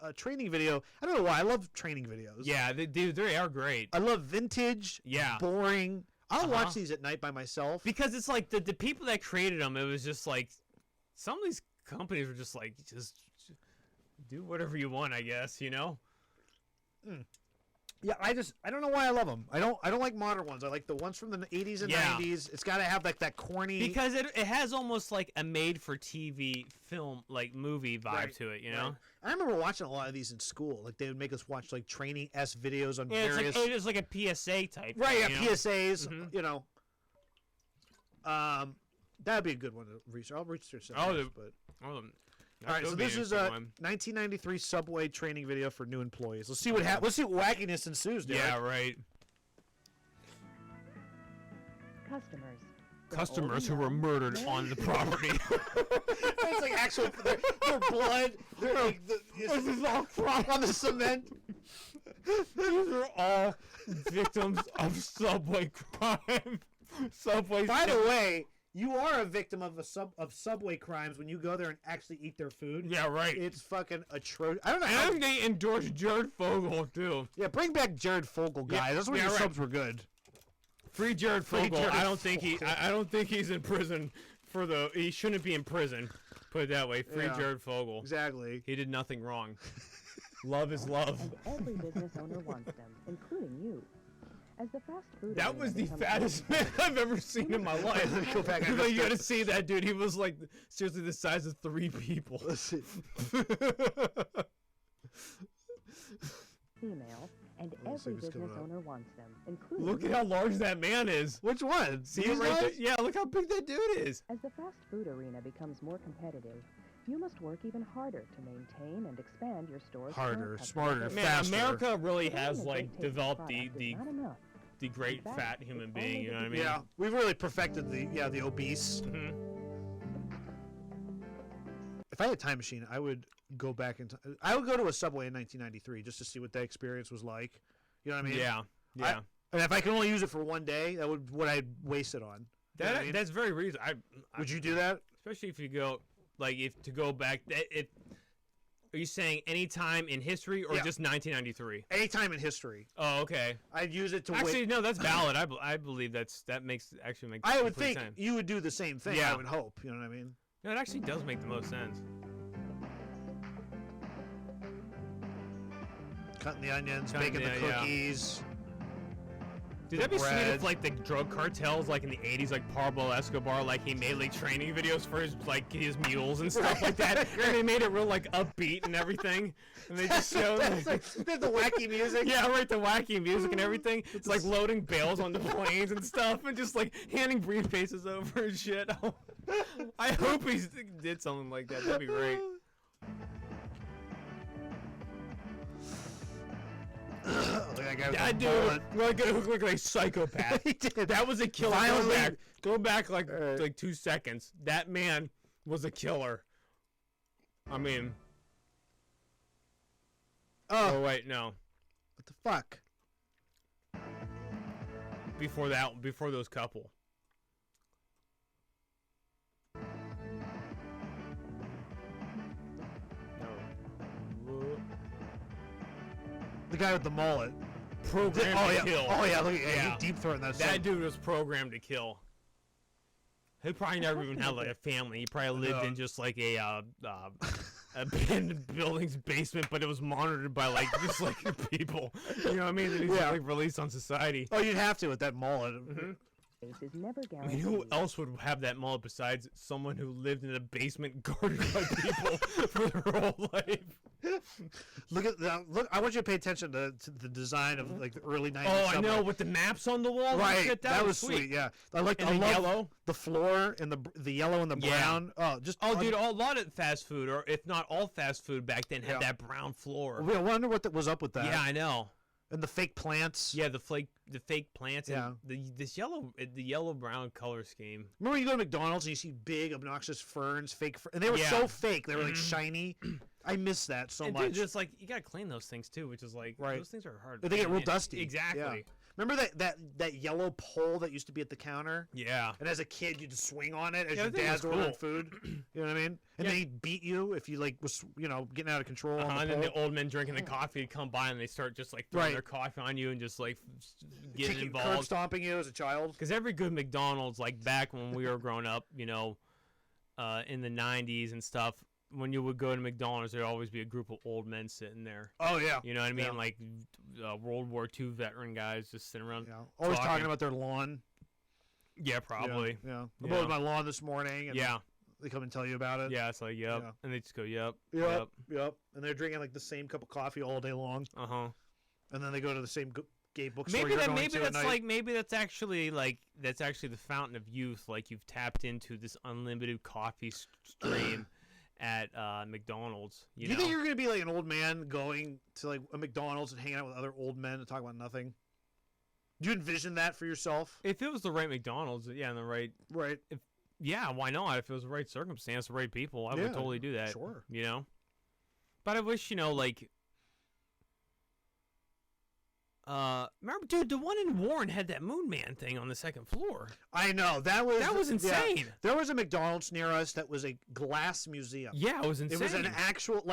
a training video. I don't know why. I love training videos. Yeah, they are great. I love vintage. Yeah. Boring. I'll watch these at night by myself. Because it's like the people that created them, it was just like, some of these companies were just like, just do whatever you want, I guess, you know? Yeah, I don't know why I love them. I don't like modern ones. I like the ones from the 80s and 90s. It's got to have like that corny. Because it has almost like a made-for-TV film, like movie vibe to it, you know? Right. I remember watching a lot of these in school. Like they would make us watch like training-esque videos on various. It's like a PSA type. Right, thing, yeah, PSAs. You know. That'd be a good one to research. I'll research that. All right, so this is a 1993 Subway training video for new employees. Let's see what happens. Let's see what wackiness ensues. Derek. Yeah, right. Customers who were murdered on the property. It's like actual their blood. They're like this is all on the cement. These are all victims of Subway crime. By the way, you are a victim of Subway crimes when you go there and actually eat their food. Yeah, right. It's fucking atrocious. I don't know. And they endorsed Jared Fogle too. Yeah, bring back Jared Fogle, guys. Yeah, That's when your subs were good. Free Jared Fogle. I don't think he's in prison for the. He shouldn't be in prison. Put it that way. Free Jared Fogle. Exactly. He did nothing wrong. Love is love. And every business owner wants them, including you. As the fast food that was the fattest man I've ever seen in my life. Go back. You gotta see that dude. He was like seriously the size of 3 people. Female, and every business owner wants them, including. Look at how large that man is. Which one? See him right there? Yeah, look how big that dude is. As the fast food arena becomes more competitive, you must work even harder to maintain and expand your store's smarter, man, faster. America really has like developed the great fat human being, you know what I mean? Yeah, we've really perfected the obese. If I had a time machine, I would go back in time. I would go to a Subway in 1993 just to see what that experience was like. You know what I mean? Yeah. And if I could only use it for one day, that would what I'd waste it on. That's very reasonable. Would you do that? Especially if you go to go back. Are you saying any time in history or just 1993? Any time in history. Oh, okay. I'd use it to actually no, that's valid. I believe that makes sense. I would think you would do the same thing. Yeah. I would hope. You know what I mean? No, it actually does make the most sense. Cutting the onions, baking the cookies. Dude, that'd be sweet if like the drug cartels, like in the '80s, like Pablo Escobar, like he made like training videos for his mules and stuff like that, and they made it real like upbeat and everything, and they just showed like the wacky music. Yeah, right, the wacky music and everything. It's like loading bales on the planes and stuff, and just like handing briefcases over and shit. I hope he did something like that. That'd be great. That dude looked like a psychopath. He did. That was a killer. Go back like 2 seconds. That man was a killer. I mean. Oh wait, no. What the fuck? Before those couple. The guy with the mullet. Programmed to kill. Oh yeah, look at he deep throating that. That dude was programmed to kill. He probably never even had like a family. He probably lived in just like a abandoned building's basement, but it was monitored by like just like people. You know what I mean? That he's like released on society. Oh, you'd have to with that mullet. Is never I mean, who else would have that mullet besides someone who lived in a basement guarded by people for their whole life? Look at that! Look, I want you to pay attention to the design of like the early '90s. Oh, I know, with the maps on the wall. Right, that was sweet. Yeah, I love yellow, the floor, and the yellow and the brown. Dude, a lot of fast food, or if not all fast food back then, had that brown floor. I wonder what was up with that. Yeah, I know. And the fake plants. Yeah, the fake plants. Yeah. And the yellow brown color scheme. Remember when you go to McDonald's and you see big obnoxious ferns, and they were so fake. They were like shiny. I miss that so much. Dude, just like you gotta clean those things too, which is like those things are hard. They get real dusty. Exactly. Yeah. Remember that yellow pole that used to be at the counter? Yeah. And as a kid, you'd swing on it as your dad's ordering food. You know what I mean? And then he'd beat you if you was getting out of control. On the and then the old men drinking the coffee would come by and they start just like throwing their coffee on you and just like getting involved, curb stomping you as a child. Because every good McDonald's, like back when we were growing up, in the 90s and stuff. When you would go to McDonald's, there'd always be a group of old men sitting there. Oh, yeah. You know what I mean? Yeah. Like World War II veteran guys just sitting around. Yeah. Always talking about their lawn. Yeah, probably. Yeah. I mowed my lawn this morning. And they come and tell you about it. Yeah, it's like, yep. Yeah. And they just go, yep. And they're drinking like the same cup of coffee all day long. Uh-huh. And then they go to the same gay bookstore maybe that's actually the fountain of youth. Like you've tapped into this unlimited coffee stream. At McDonald's, Do you think you're gonna be like an old man going to like a McDonald's and hanging out with other old men and talk about nothing? Do you envision that for yourself? If it was the right McDonald's, and the right. Why not? If it was the right circumstance, the right people, I would totally do that. Sure. But I wish remember, dude, the one in Warren had that Moon Man thing on the second floor. I know that was insane. Yeah. There was a McDonald's near us that was a glass museum. Yeah, it was insane. It was an actual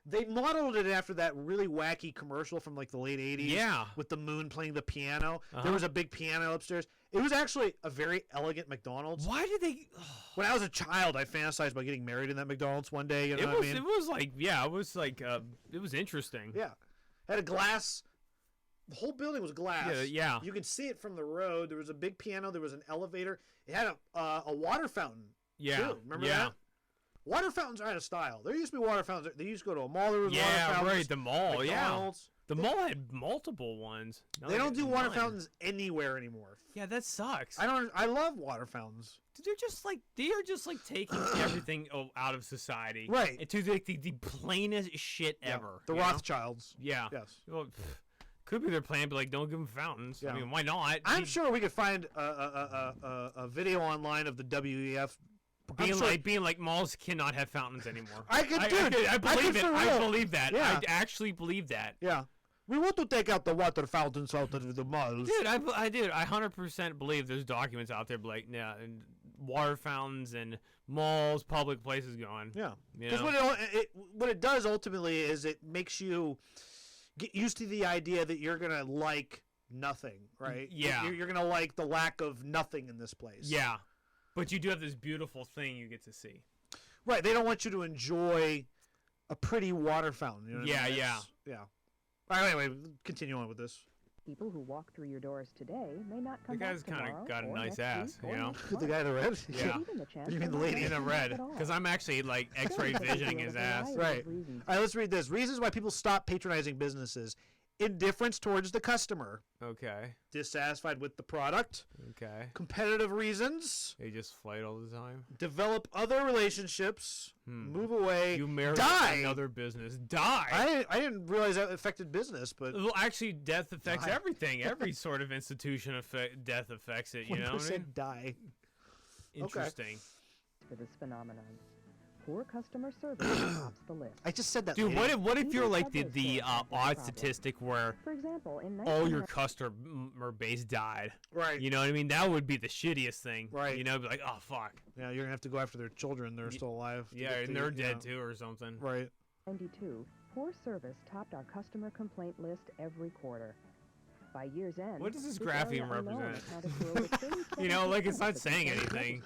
they modeled it after that really wacky commercial from like the late 80s. Yeah, with the moon playing the piano. There was a big piano upstairs. It was actually a very elegant McDonald's. Why did they? When I was a child, I fantasized about getting married in that McDonald's one day. You know what I mean? It was interesting. Yeah, had a glass. The whole building was glass. Yeah. You could see it from the road. There was a big piano. There was an elevator. It had a water fountain. Yeah. Too. Remember that? Water fountains are out of style. There used to be water fountains. They used to go to a mall. There was water fountains. Yeah, right. The mall. McDonald's. The mall had multiple ones. They don't do water fountains anywhere anymore. Yeah, that sucks. I love water fountains. They are just like taking everything out of society. Right. And to the plainest shit ever. The Rothschilds. Yeah. Yes. Well, could be their plan, but don't give them fountains. Yeah. I mean, why not? I'm sure we could find a video online of the WEF being like malls cannot have fountains anymore. I believe it. I believe that. Yeah. I actually believe that. Yeah. We want to take out the water fountains out of the malls. Dude, I 100% believe there's documents out there like and water fountains and malls, public places going. Yeah. Because what it does ultimately is it makes you get used to the idea that you're going to like nothing, right? Yeah. You're going to like the lack of nothing in this place. Yeah. But you do have this beautiful thing you get to see. Right. They don't want you to enjoy a pretty water fountain. You know what I mean? Yeah. All right, anyway, continue on with this. People who walk through your doors today may not come back tomorrow. The guy's kind of got a nice ass, you know? The guy in the red? Yeah. You mean the lady in the red? Because I'm actually, like, x-ray visioning his ass. Right. All right, let's read this. Reasons why people stop patronizing businesses. Indifference towards the customer. Okay. Dissatisfied with the product. Okay. Competitive reasons. They just fight all the time. Develop other relationships. Move away. You marry another business. Die. I didn't realize that affected business, but well, actually, death affects everything. Every sort of institution death affects it. You know what I mean? Die. Interesting. For this phenomenon. Poor customer service tops the list. I just said that. Dude, what if you're like the odd statistic where for example, all your customer base died? Right. You know what I mean? That would be the shittiest thing. Right. You know, be like, oh fuck. Yeah, you're gonna have to go after their children. They're still alive. Yeah, and they're dead too, or something. Right. 92. Poor service topped our customer complaint list every quarter. By year's end, what does this graphic represent? You know, like it's not saying anything.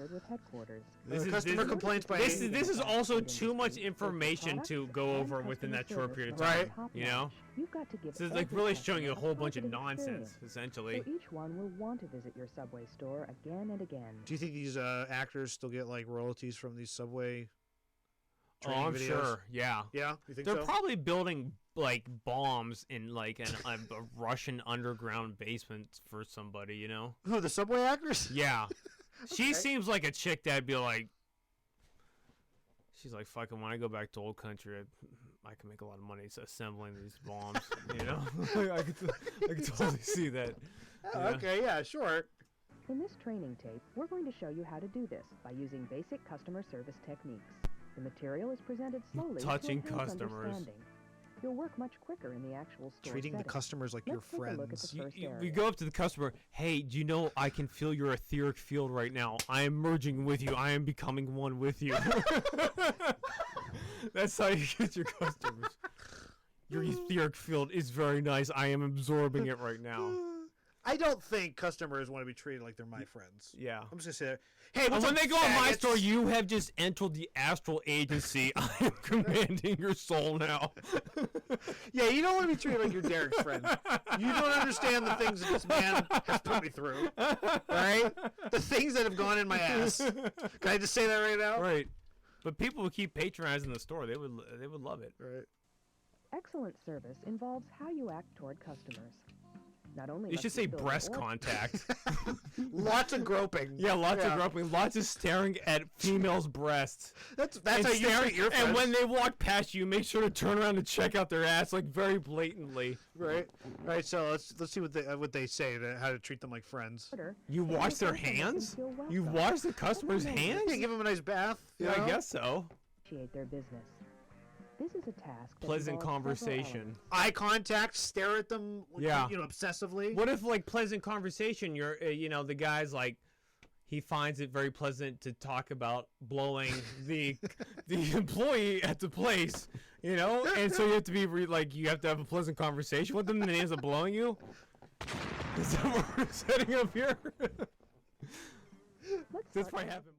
This is customer complaints by this is also too much information to go over within that short period of time. Right. You know? This is like really showing you a whole bunch of nonsense, essentially. So each one will want to visit your Subway store again and again. Do you think these actors still get like royalties from these Subway I'm videos? Sure. Yeah. Yeah? You think They're probably building like bombs in like a Russian underground basement for somebody, you know? Who, the Subway actors? Yeah. She seems like a chick that'd be like, she's like, fucking when I go back to old country, I can make a lot of money assembling these bombs, you know? I could totally see that. Oh, okay, yeah, sure. In this training tape, we're going to show you how to do this by using basic customer service techniques. The material is presented slowly. Touching customers. You'll work much quicker in the actual store Treating the setting. customers like your Let's take a look at friends. the first We area. go up to the customer. Hey, do you know I can feel your etheric field right now? I am merging with you. I am becoming one with you. That's how you get your customers. Your etheric field is very nice. I am absorbing it right now. I don't think customers want to be treated like they're my friends. Yeah. I'm just gonna say, hey, And what's when up, they go in my faggots? store, you have just entered the astral agency. I am commanding your soul now. Yeah, you don't want to be treated like your Derek's friend. You don't understand the things that this man has put me through. Right? The things that have gone in my ass. Can I just say that right now? Right. But people who keep patronizing the store, they would love it. Right. Excellent service involves how you act toward customers. Not only You must should say fill their breast order- contact. Lots of groping. Yeah, lots of groping, lots of staring at females' breasts. That's And how you staring- treat your friends. And when they walk past you, make sure to turn around and check out their ass, like very blatantly. Right. Right. So let's see what they say to how to treat them like friends. order, You so wash their customers can hands? feel You welcome. wash the customer's hands? Yeah, give them a nice bath. you Yeah, know? I guess so. Appreciate their business. This is a task that Pleasant involves several conversation. Eye contact. Stare at them. Yeah. You know, obsessively. What if, like, pleasant conversation, you're, the guy's like, he finds it very pleasant to talk about blowing the employee at the place, and so you have to be you have to have a pleasant conversation with them, and he ends up blowing you. Is that what we're setting up here? Let's This start might happen.